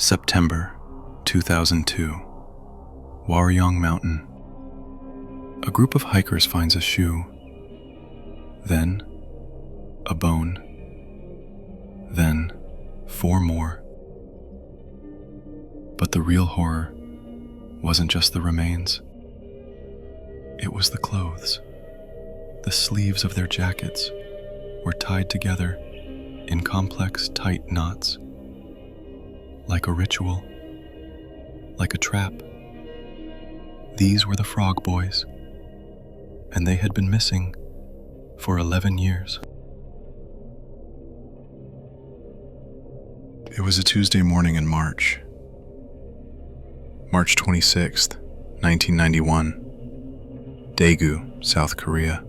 September 2002, Waryong Mountain. A group of hikers finds a shoe, then a bone, then 4 more. But the real horror wasn't just the remains. It was the clothes. The sleeves of their jackets were tied together in complex, tight knots. Like a ritual, like a trap. These were the Frog Boys, and they had been missing for 11 years. It was a Tuesday morning in March 26th, 1991, Daegu, South Korea.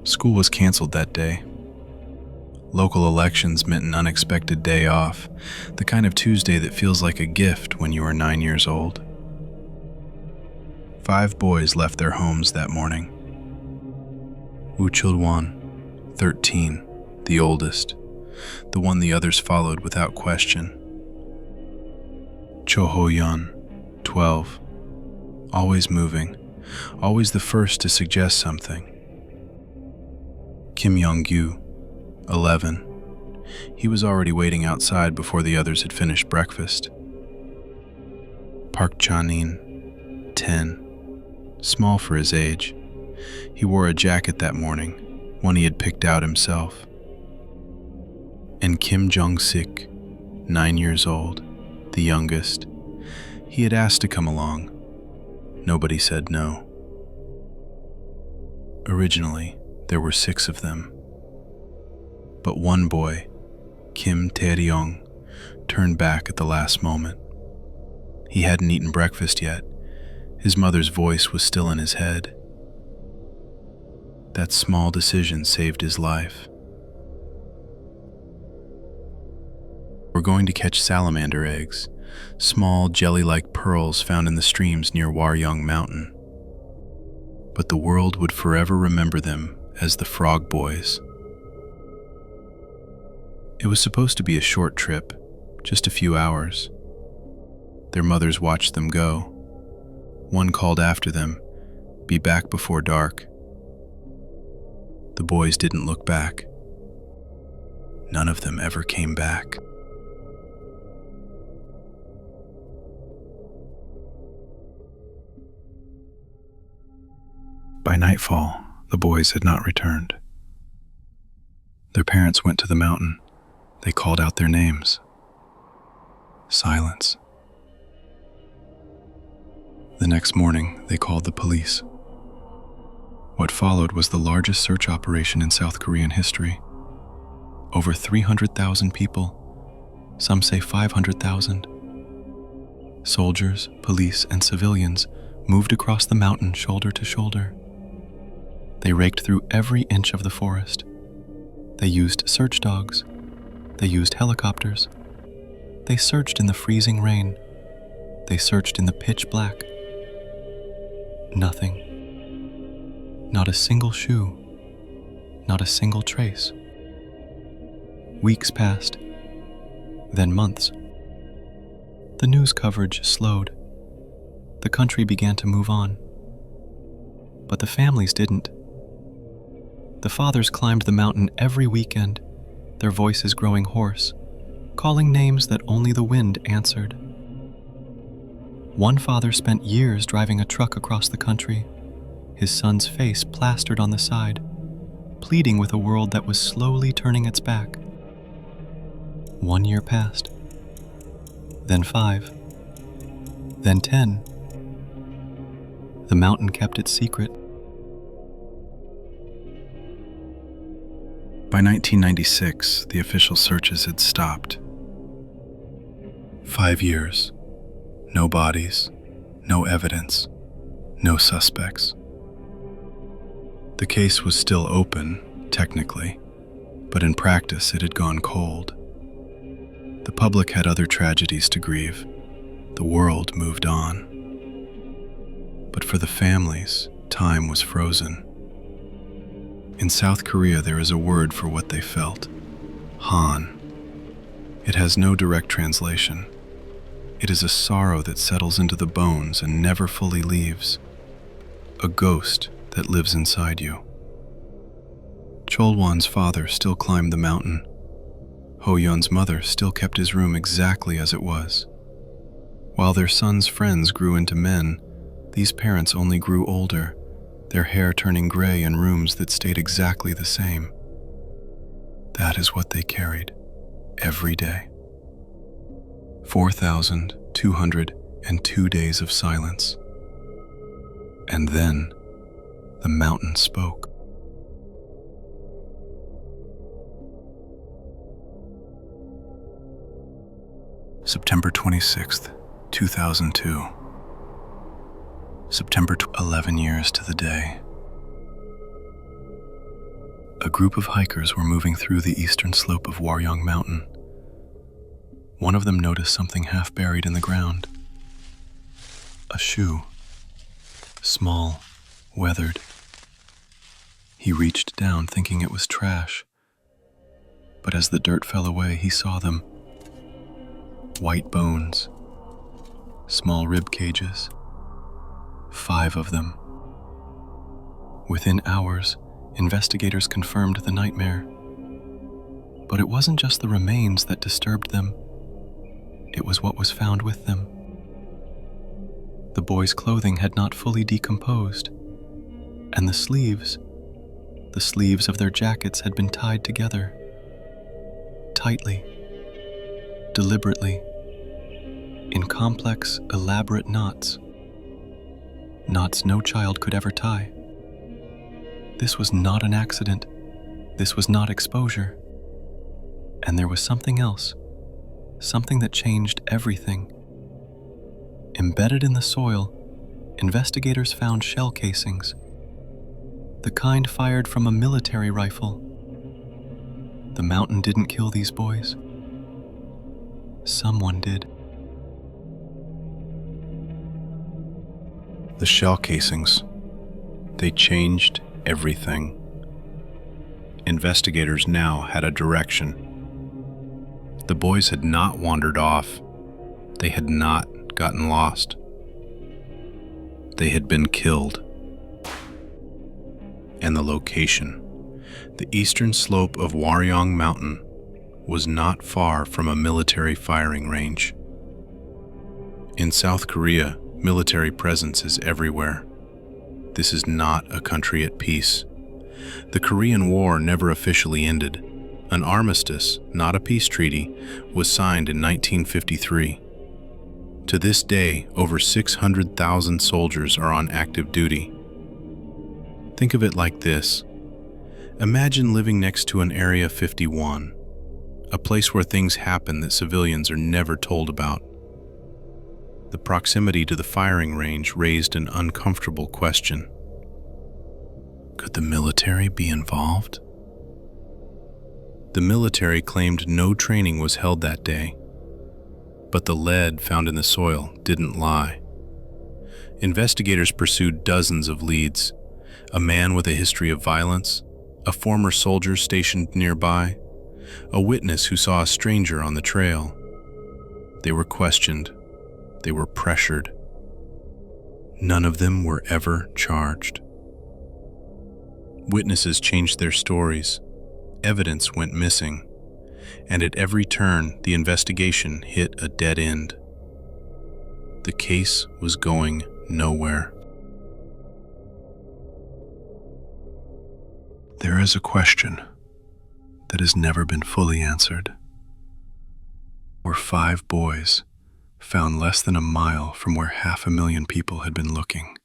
School was canceled that day. Local elections meant an unexpected day off, the kind of Tuesday that feels like a gift when you are 9 years old. 5 boys left their homes that morning. Woo Chul-won, 13, the oldest, the one the others followed without question. Cho Ho-yeon, 12, always moving, always the first to suggest something. Kim Young-gyu, 11. He was already waiting outside before the others had finished breakfast. Park Chan-in, 10. Small for his age. He wore a jacket that morning, one he had picked out himself. And Kim Jong-sik, 9 years old, the youngest. He had asked to come along. Nobody said no. Originally, there were 6 of them. But one boy, Kim Tae-ryong, turned back at the last moment. He hadn't eaten breakfast yet. His mother's voice was still in his head. That small decision saved his life. We're going to catch salamander eggs, small jelly-like pearls found in the streams near Waryong Mountain. But the world would forever remember them as the Frog Boys. It was supposed to be a short trip, just a few hours. Their mothers watched them go. One called after them, "Be back before dark." The boys didn't look back. None of them ever came back. By nightfall, the boys had not returned. Their parents went to the mountain. They called out their names. Silence. The next morning, they called the police. What followed was the largest search operation in South Korean history. Over 300,000 people, some say 500,000. Soldiers, police, and civilians moved across the mountain shoulder to shoulder. They raked through every inch of the forest. They used search dogs. They used helicopters. They searched in the freezing rain. They searched in the pitch black. Nothing. Not a single shoe. Not a single trace. Weeks passed, then months. The news coverage slowed. The country began to move on. But the families didn't. The fathers climbed the mountain every weekend, their voices growing hoarse, calling names that only the wind answered. One father spent years driving a truck across the country, his son's face plastered on the side, pleading with a world that was slowly turning its back. 1 year passed, then 5, then 10. The mountain kept its secret. By 1996, the official searches had stopped. 5 years. No bodies, no evidence, no suspects. The case was still open, technically, but in practice it had gone cold. The public had other tragedies to grieve. The world moved on. But for the families, time was frozen. In South Korea, there is a word for what they felt: Han. It has no direct translation. It is a sorrow that settles into the bones and never fully leaves. A ghost that lives inside you. Cholwan's father still climbed the mountain. Ho-Yun's mother still kept his room exactly as it was. While their son's friends grew into men, these parents only grew older, their hair turning gray in rooms that stayed exactly the same. That is what they carried every day. 4,202 days of silence. And then the mountain spoke. September 26th, 2002. September 11 years to the day. A group of hikers were moving through the eastern slope of Waryong Mountain. One of them noticed something half buried in the ground. A shoe. Small, weathered. He reached down thinking it was trash. But as the dirt fell away, he saw them. White bones. Small rib cages. 5 of them. Within hours, investigators confirmed the nightmare. But it wasn't just the remains that disturbed them. It was what was found with them. The boys' clothing had not fully decomposed, and the sleeves of their jackets had been tied together. Tightly. Deliberately. In complex, elaborate knots. Knots no child could ever tie. This was not an accident. This was not exposure. And there was something else. Something that changed everything. Embedded in the soil, investigators found shell casings. The kind fired from a military rifle. The mountain didn't kill these boys. Someone did. The shell casings. They changed everything. Investigators now had a direction. The boys had not wandered off. They had not gotten lost. They had been killed. And the location, the eastern slope of Waryong Mountain, was not far from a military firing range. In South Korea, military presence is everywhere. This is not a country at peace. The Korean War never officially ended. An armistice, not a peace treaty, was signed in 1953. To this day, over 600,000 soldiers are on active duty. Think of it like this. Imagine living next to an Area 51, a place where things happen that civilians are never told about. The proximity to the firing range raised an uncomfortable question. Could the military be involved? The military claimed no training was held that day, but the lead found in the soil didn't lie. Investigators pursued dozens of leads: a man with a history of violence, a former soldier stationed nearby, a witness who saw a stranger on the trail. They were questioned. They were pressured. None of them were ever charged. Witnesses changed their stories. Evidence went missing. And at every turn, the investigation hit a dead end. The case was going nowhere. There is a question that has never been fully answered. Were 5 boys found less than a mile from where 500,000 people had been looking.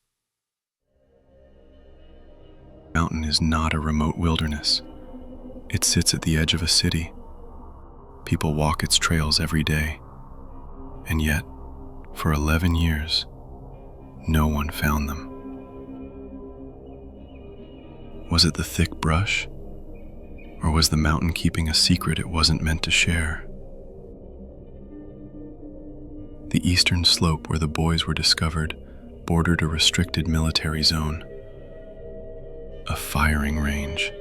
The mountain is not a remote wilderness. It sits at the edge of a city. People walk its trails every day. And yet, for 11 years, no one found them. Was it the thick brush? Or was the mountain keeping a secret it wasn't meant to share? The eastern slope where the boys were discovered bordered a restricted military zone. A firing range.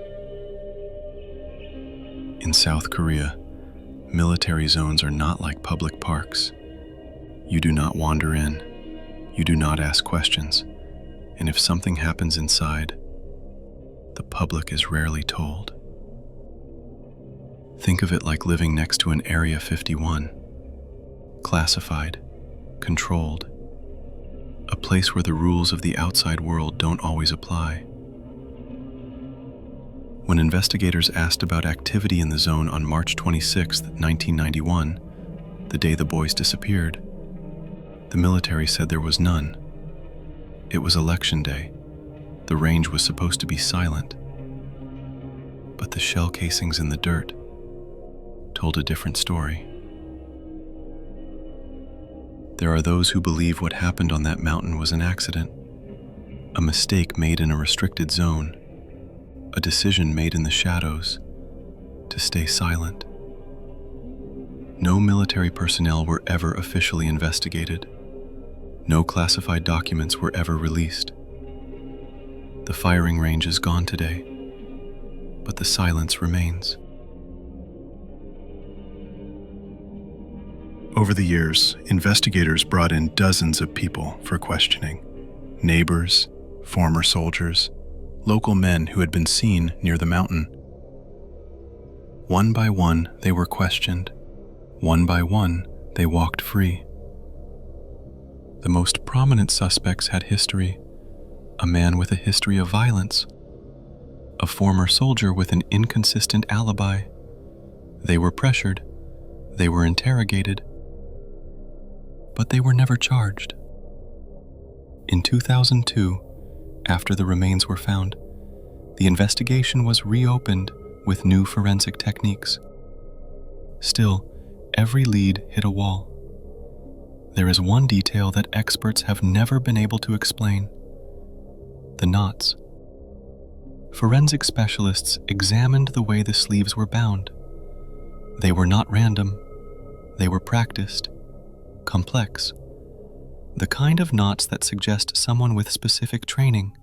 In South Korea, Military zones are not like public parks. You do not wander in. You do not ask questions. And if something happens inside, the public is rarely told. Think of it like living next to an Area 51, classified, controlled, a place where the rules of the outside world don't always apply. When investigators asked about activity in the zone on March 26, 1991, the day the boys disappeared, the military said there was none. It was election day. The range was supposed to be silent. But the shell casings in the dirt told a different story. There are those who believe what happened on that mountain was an accident, a mistake made in a restricted zone, a decision made in the shadows to stay silent. No military personnel were ever officially investigated. No classified documents were ever released. The firing range is gone today, but the silence remains. Over the years, investigators brought in dozens of people for questioning. Neighbors, former soldiers, local men who had been seen near the mountain. One by one, they were questioned. One by one, they walked free. The most prominent suspects had history: a man with a history of violence, a former soldier with an inconsistent alibi. They were pressured, they were interrogated, but they were never charged. In 2002, after the remains were found, the investigation was reopened with new forensic techniques. Still, every lead hit a wall. There is one detail that experts have never been able to explain: the knots. Forensic specialists examined the way the sleeves were bound. They were not random. They were practiced, complex, the kind of knots that suggest someone with specific training,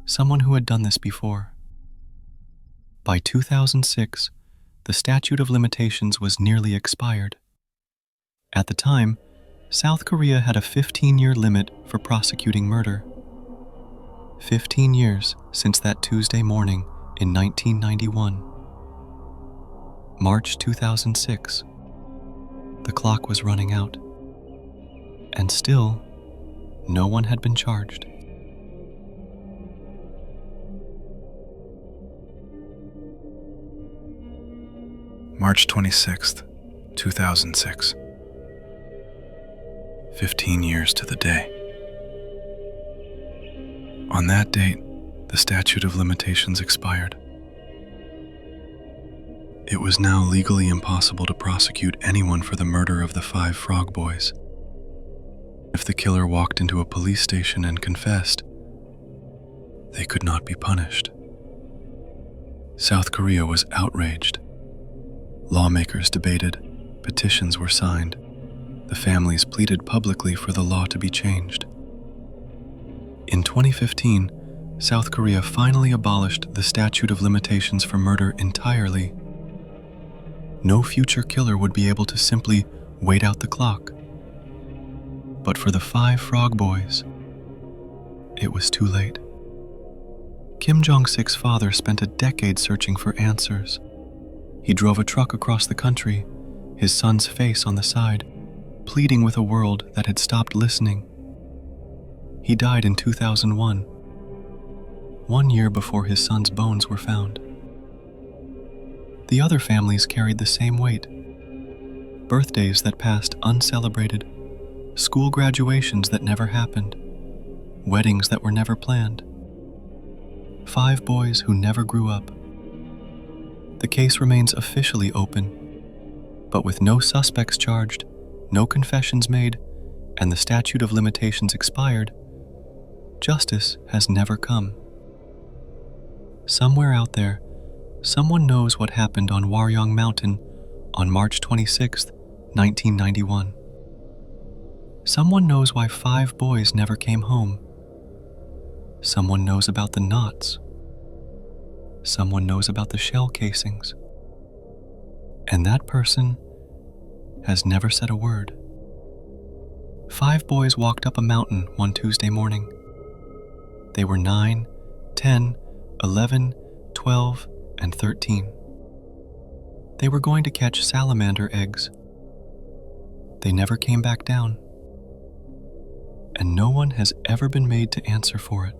someone who had done this before. By 2006, the statute of limitations was nearly expired. At the time, South Korea had a 15-year limit for prosecuting murder. 15 years since that Tuesday morning in 1991. March 2006. The clock was running out. And still, no one had been charged. March 26th, 2006. 15 years to the day. On that date, the statute of limitations expired. It was now legally impossible to prosecute anyone for the murder of the 5 frog boys. If the killer walked into a police station and confessed, they could not be punished. South Korea was outraged. Lawmakers debated, petitions were signed, the families pleaded publicly for the law to be changed. In 2015, South Korea finally abolished the statute of limitations for murder entirely. No future killer would be able to simply wait out the clock. But for the 5 frog boys, it was too late. Kim Jong-sik's father spent a decade searching for answers. He drove a truck across the country, his son's face on the side, pleading with a world that had stopped listening. He died in 2001, 1 year before his son's bones were found. The other families carried the same weight. Birthdays that passed uncelebrated, school graduations that never happened, weddings that were never planned. 5 boys who never grew up. The case remains officially open, but with no suspects charged, no confessions made, and the statute of limitations expired, justice has never come. Somewhere out there, someone knows what happened on Waryong Mountain on March 26, 1991. Someone knows why 5 boys never came home. Someone knows about the knots. Someone knows about the shell casings. And that person has never said a word. 5 boys walked up a mountain one Tuesday morning. They were 9, 10, 11, 12, and 13. They were going to catch salamander eggs. They never came back down. And no one has ever been made to answer for it.